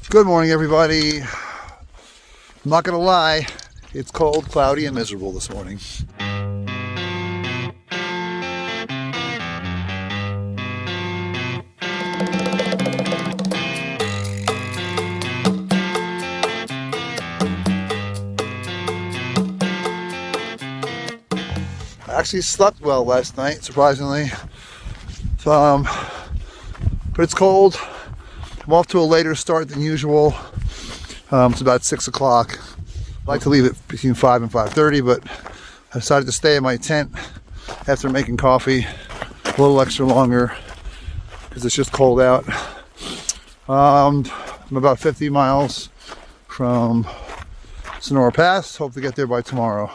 Good morning, everybody. I'm not gonna lie, it's cold, cloudy, and miserable this morning. I actually slept well last night, surprisingly. But it's cold. I'm off to a later start than usual. It's about 6 o'clock. I like to leave it between 5 and 5:30, but I decided to stay in my tent after making coffee a little extra longer because it's just cold out. I'm about 50 miles from Sonora Pass. Hope to get there by tomorrow.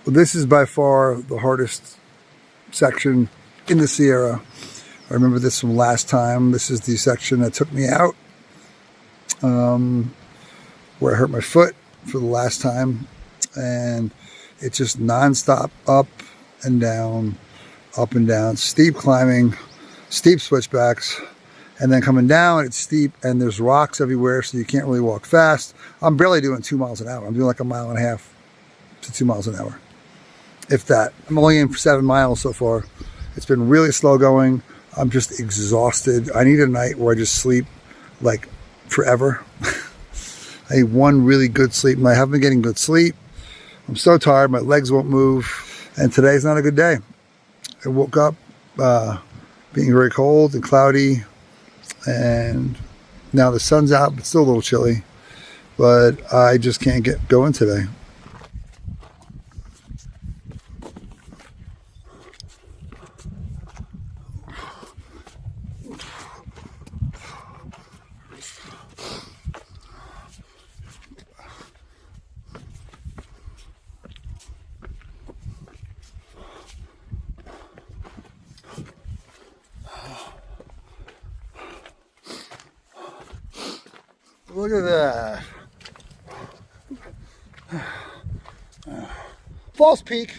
This is by far the hardest section in the Sierra. I remember this from last time. This is the section that took me out, where I hurt my foot for the last time. And it's just nonstop up and down, steep climbing, steep switchbacks. And then coming down, it's steep and there's rocks everywhere, so you can't really walk fast. I'm barely doing 2 miles an hour. I'm doing like 1.5 miles to 2 miles an hour. If that. I'm only in for 7 miles so far. It's been really slow going. I'm just exhausted. I need a night where I just sleep like forever. I need one really good sleep, and I haven't been getting good sleep. I'm so tired, my legs won't move, and today's not a good day. I woke up being very cold and cloudy, and now the sun's out, but still a little chilly. But I just can't get going today. Look at that. False peak.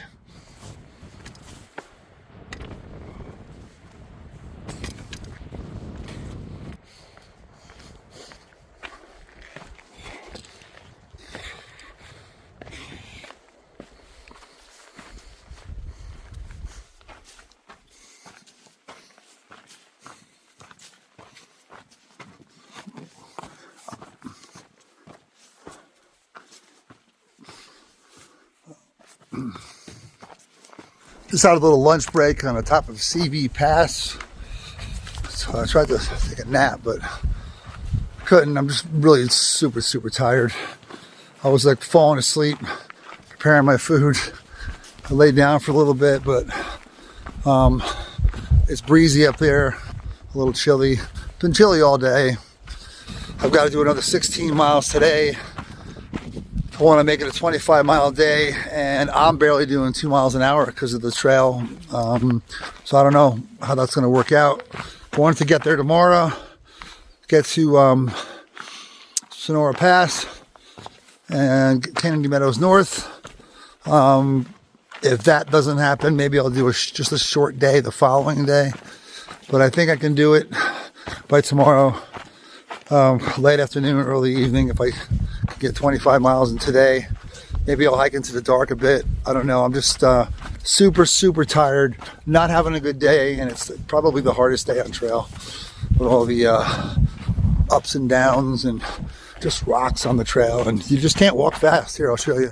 Just had a little lunch break on the top of CV Pass. So I tried to take a nap, but couldn't. I'm just really super tired. I was like falling asleep, preparing my food. I laid down for a little bit, but it's breezy up there, a little chilly. It's been chilly all day. I've got to do another 16 miles today. I want to make it a 25-mile day, and I'm barely doing 2 miles an hour because of the trail. So I don't know how that's going to work out. I wanted to get there tomorrow, get to Sonora Pass and Kennedy Meadows North. If that doesn't happen, maybe I'll do just a short day the following day. But I think I can do it by tomorrow, late afternoon, early evening, if I get 25 miles in today. Maybe I'll hike into the dark a bit. I don't know. I'm just super tired, not having a good day, and it's probably the hardest day on trail with all the ups and downs and just rocks on the trail, and you just can't walk fast. Here, I'll show you.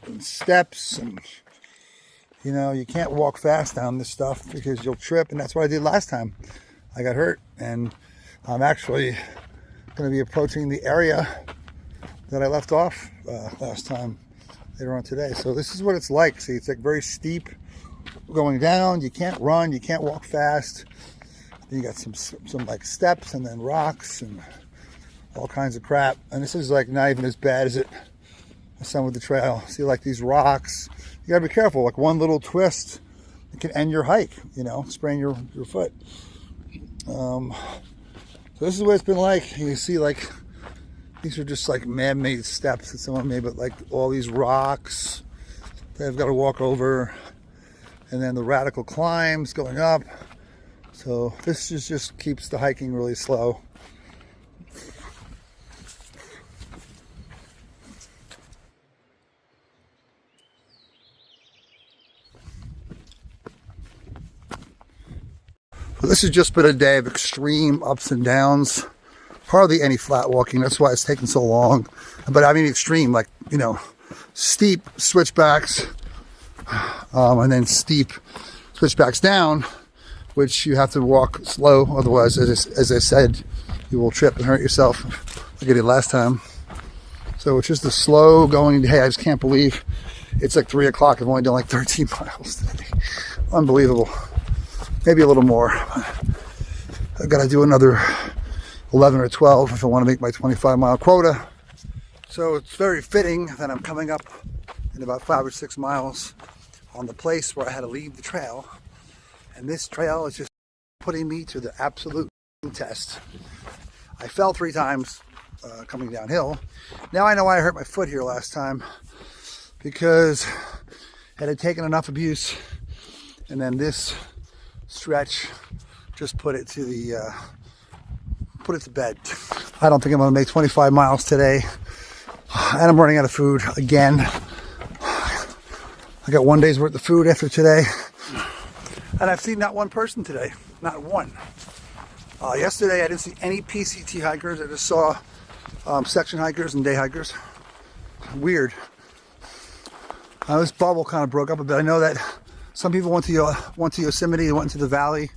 And steps, and you know, you can't walk fast down this stuff because you'll trip, and that's what I did last time. I got hurt, and I'm actually going to be approaching the area that I left off last time later on today. So this is what it's like. See, it's like very steep going down. You can't run, you can't walk fast. Then you got some like steps and then rocks and all kinds of crap. And this is like not even as bad as some of the trail. See, like these rocks, you gotta be careful. Like one little twist, it can end your hike, you know, sprain your foot. So this is what it's been like. You see like These are just like man-made steps that someone made, but like all these rocks that I've got to walk over, and then the radical climbs going up. So this just keeps the hiking really slow. So this has just been a day of extreme ups and downs. Hardly any flat walking. That's why it's taken so long. But I mean extreme, like, you know, steep switchbacks, and then steep switchbacks down, which you have to walk slow. Otherwise, as I said, you will trip and hurt yourself like I did last time. So it's just a slow going day. I just can't believe it's like 3 o'clock. I've only done like 13 miles today. Unbelievable. Maybe a little more. I've got to do another 11 or 12 if I want to make my 25-mile quota. So it's very fitting that I'm coming up in about 5 or 6 miles on the place where I had to leave the trail. And this trail is just putting me to the absolute test. I fell 3 times coming downhill. Now I know why I hurt my foot here last time, because it had taken enough abuse, and then this stretch just put it to bed. I don't think I'm going to make 25 miles today, and I'm running out of food again. I got 1 day's worth of food after today, and I've seen not one person today, not one. Yesterday I didn't see any PCT hikers. I just saw section hikers and day hikers. Weird. This bubble kind of broke up a bit. I know that some people went to Yosemite, went into the valley.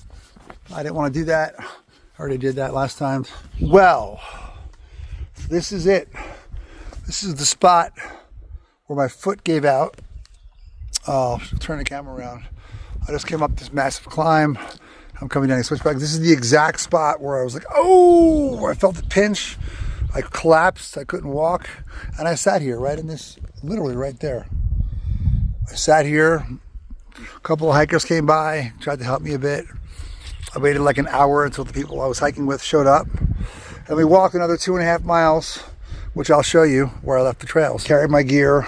I didn't want to do that. I already did that last time. Well, this is it. This is the spot where my foot gave out. I'll turn the camera around. I just came up this massive climb. I'm coming down the switchback. This is the exact spot where I was like, oh, I felt the pinch. I collapsed. I couldn't walk. And I sat here right in this, literally right there. I sat here. A couple of hikers came by, tried to help me a bit. I waited like an hour until the people I was hiking with showed up. And we walked another 2.5 miles, which I'll show you where I left the trails. Carried my gear.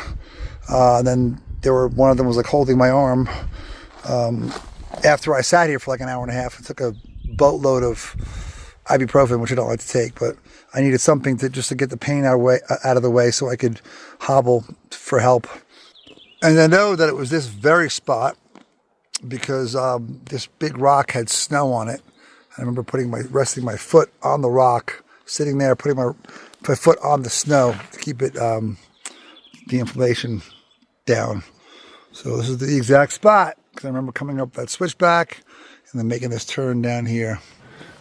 And then one of them was like holding my arm. After I sat here for like an hour and a half, I took a boatload of ibuprofen, which I don't like to take, but I needed something to get the pain out of the way so I could hobble for help. And I know that it was this very spot because this big rock had snow on it. I remember resting my foot on the rock, sitting there, putting my foot on the snow to keep it the inflammation down. So this is the exact spot, because I remember coming up that switchback and then making this turn down here.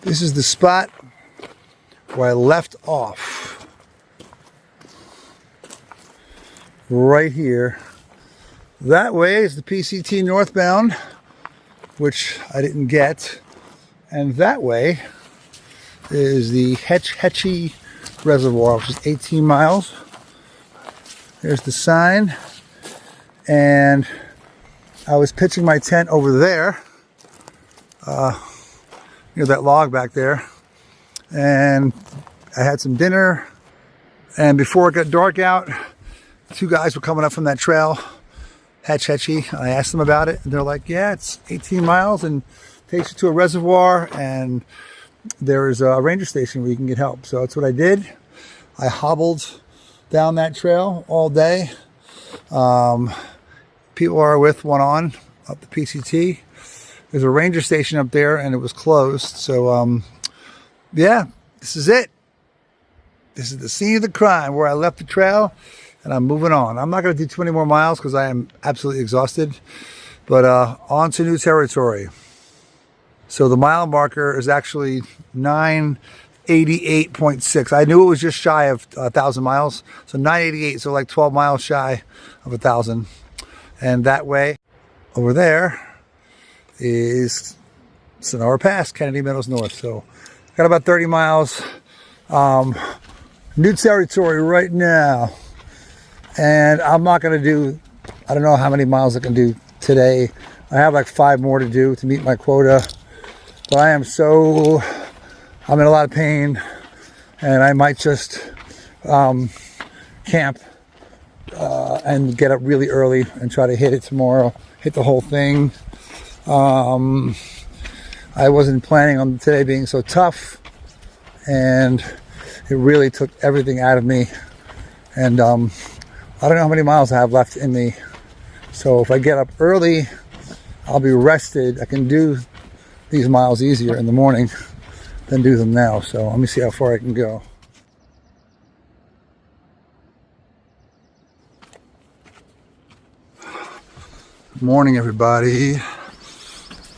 This is the spot where I left off. Right here. That way is the PCT northbound, which I didn't get. And that way is the Hetch Hetchy Reservoir, which is 18 miles. There's the sign. And I was pitching my tent over there. That log back there. And I had some dinner. And before it got dark out, 2 guys were coming up from that trail, Hetch Hetchy. I asked them about it, and they're like, yeah, it's 18 miles and takes you to a reservoir, and there is a ranger station where you can get help. So that's what I did. I hobbled down that trail all day. People I were with went on up the PCT. There's a ranger station up there, and it was closed. So, yeah, this is it. This is the scene of the crime where I left the trail, and I'm moving on. I'm not going to do 20 more miles because I am absolutely exhausted. But on to new territory. So the mile marker is actually 988.6. I knew it was just shy of 1,000 miles. So 988, so like 12 miles shy of 1,000. And that way, over there, is Sonora Pass, Kennedy Meadows North. So got about 30 miles. New territory right now. And I'm not going to do, I don't know how many miles I can do today. I have like 5 more to do to meet my quota. But I'm in a lot of pain, and I might just camp and get up really early and try to hit it tomorrow, hit the whole thing. I wasn't planning on today being so tough, and it really took everything out of me. And I don't know how many miles I have left in me. So if I get up early, I'll be rested. I can do these miles easier in the morning than do them now. So let me see how far I can go. Good morning, everybody.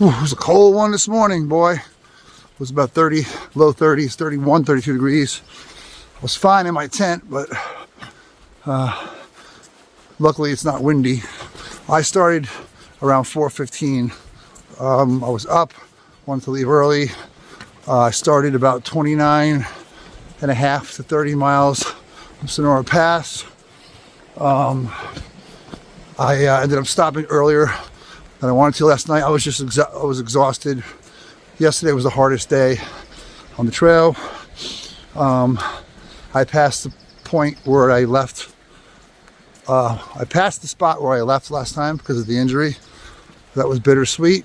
Ooh, it was a cold one this morning, boy. It was about 30, low 30s, 31, 32 degrees. I was fine in my tent, but luckily it's not windy. I started around 4:15. I was up, wanted to leave early. I started about 29 and a half to 30 miles from Sonora Pass. I ended up stopping earlier than I wanted to last night. I was just exhausted. Yesterday was the hardest day on the trail. I passed the point where I left. I passed the spot where I left last time because of the injury. That was bittersweet.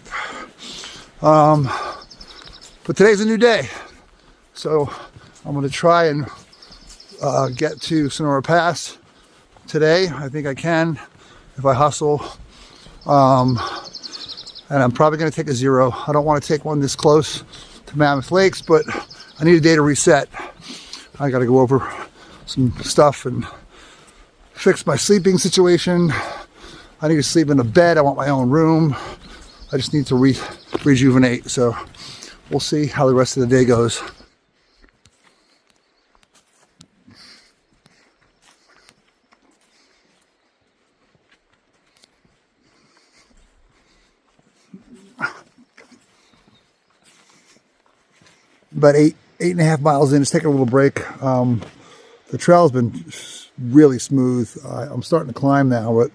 But today's a new day. So I'm going to try and get to Sonora Pass today. I think I can if I hustle. And I'm probably going to take a 0. I don't want to take one this close to Mammoth Lakes, but I need a day to reset. I got to go over some stuff and fix my sleeping situation. I need to sleep in a bed. I want my own room. I just need to rejuvenate. So we'll see how the rest of the day goes. About eight and a half miles in. It's taking a little break. The trail's been really smooth. I'm starting to climb now, but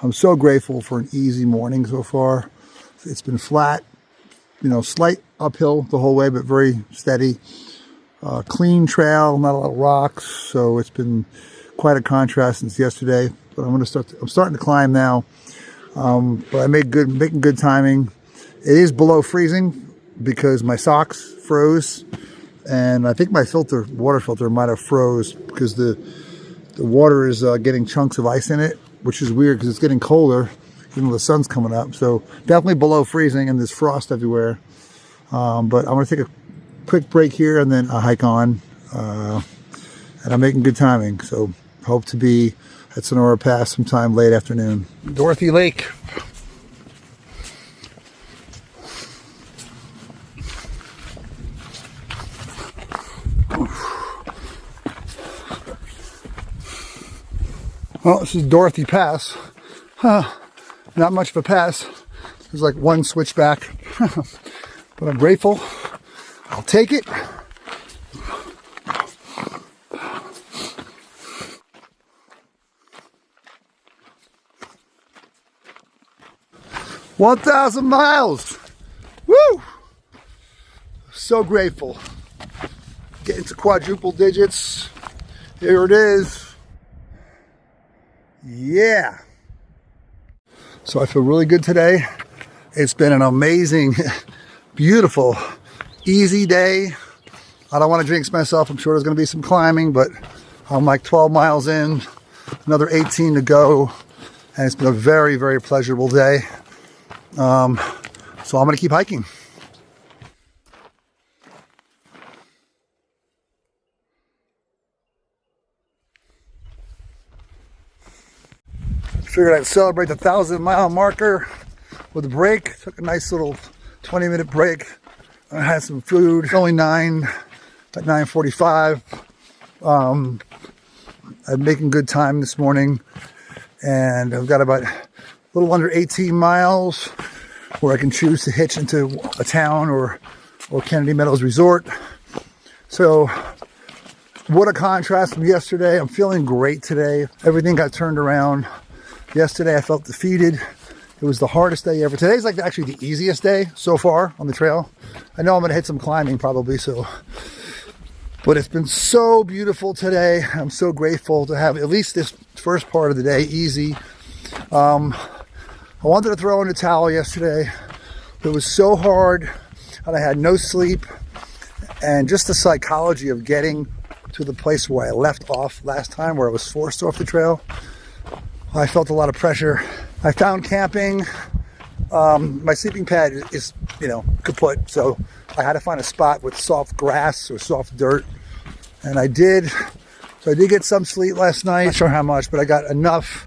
I'm so grateful for an easy morning so far. It's been flat, slight uphill the whole way, but very steady. Clean trail, not a lot of rocks, so it's been quite a contrast since yesterday. But I'm starting to climb now. But I making good timing. It is below freezing because my socks froze, and I think my water filter might have froze because the water is getting chunks of ice in it, which is weird because it's getting colder even though the sun's coming up. So definitely below freezing, and there's frost everywhere. But I'm going to take a quick break here and then a hike on, and I'm making good timing. So hope to be at Sonora Pass sometime late afternoon. Dorothy Lake. Well, this is Dorothy Pass. Not much of a pass. There's like one switchback, but I'm grateful. I'll take it. "1,000 miles. Woo! So grateful. Getting to quadruple digits. Here it is. Yeah. So I feel really good today. It's been an amazing, beautiful, easy day. I don't want to jinx myself. I'm sure there's going to be some climbing, but I'm like 12 miles in, another 18 to go. And it's been a very, very pleasurable day. So I'm going to keep hiking. Figured I'd celebrate the 1,000-mile marker with a break. Took a nice little 20-minute break. I had some food. It's only 9:45. I'm making good time this morning, and I've got about a little under 18 miles where I can choose to hitch into a town or Kennedy Meadows Resort. So what a contrast from yesterday. I'm feeling great today. Everything got turned around. Yesterday I felt defeated. It was the hardest day ever. Today's like actually the easiest day so far on the trail. I know I'm going to hit some climbing probably, so But it's been so beautiful today. I'm so grateful to have at least this first part of the day easy. I wanted to throw in a towel yesterday. It was so hard and I had no sleep. And just the psychology of getting to the place where I left off last time, where I was forced off the trail, I felt a lot of pressure. I found camping. My sleeping pad is, kaput. So I had to find a spot with soft grass or soft dirt. And I did. So I did get some sleep last night. Not sure how much, but I got enough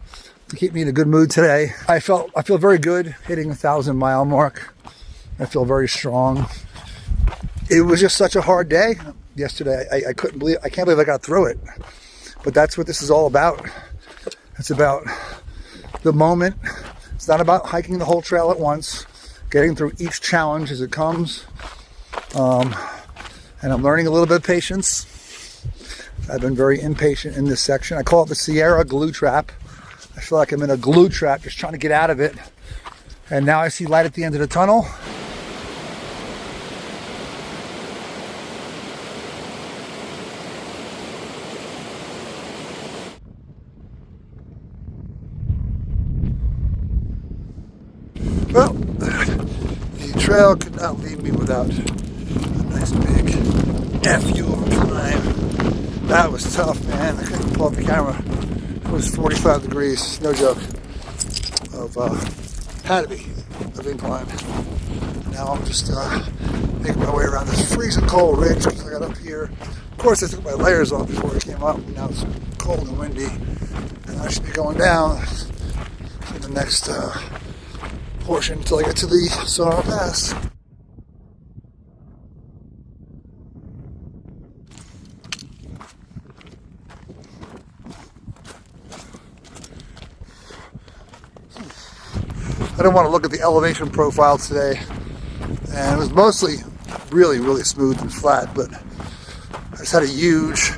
to keep me in a good mood today. I feel very good hitting 1,000-mile mark. I feel very strong. It was just such a hard day yesterday. I can't believe I got through it. But that's what this is all about. It's about the moment. It's not about hiking the whole trail at once, getting through each challenge as it comes. And I'm learning a little bit of patience. I've been very impatient in this section. I call it the Sierra glue trap. I feel like I'm in a glue trap, just trying to get out of it. And now I see light at the end of the tunnel. Well, the trail could not leave me without a nice big FU of a climb. That was tough, man. I couldn't pull up the camera. It was 45 degrees, no joke. Had to be of incline. Now I'm just making my way around this freezing cold ridge because I got up here. Of course, I took my layers off before I came up. Now it's cold and windy, and I should be going down to the next portion until I get to the Sonora Pass. I don't want to look at the elevation profile today, and it was mostly really, really smooth and flat, but I just had a huge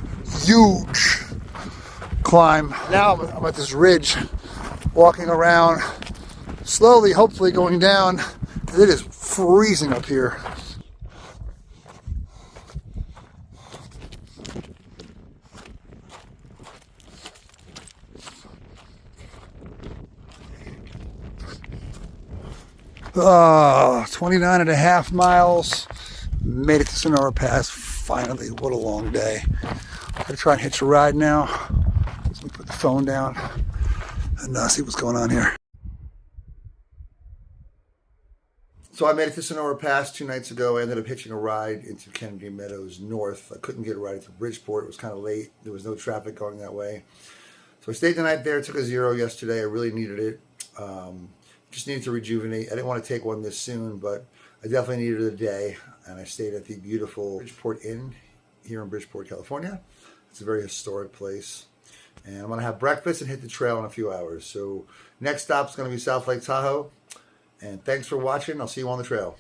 climb. Now I'm at this ridge, walking around, slowly, hopefully going down. It is freezing up here. Oh, 29.5 miles. Made it to Sonora Pass. Finally, what a long day. I'm gonna try and hitch a ride now. Let me put the phone down and see what's going on here. So I made it to Sonora Pass 2 nights ago. I ended up hitching a ride into Kennedy Meadows North. I couldn't get a ride to Bridgeport. It was kind of late. There was no traffic going that way. So I stayed the night there. Took a 0 yesterday. I really needed it. Just needed to rejuvenate. I didn't want to take one this soon, but I definitely needed a day. And I stayed at the beautiful Bridgeport Inn here in Bridgeport, California. It's a very historic place. And I'm going to have breakfast and hit the trail in a few hours. So next stop is going to be South Lake Tahoe. And thanks for watching. I'll see you on the trail.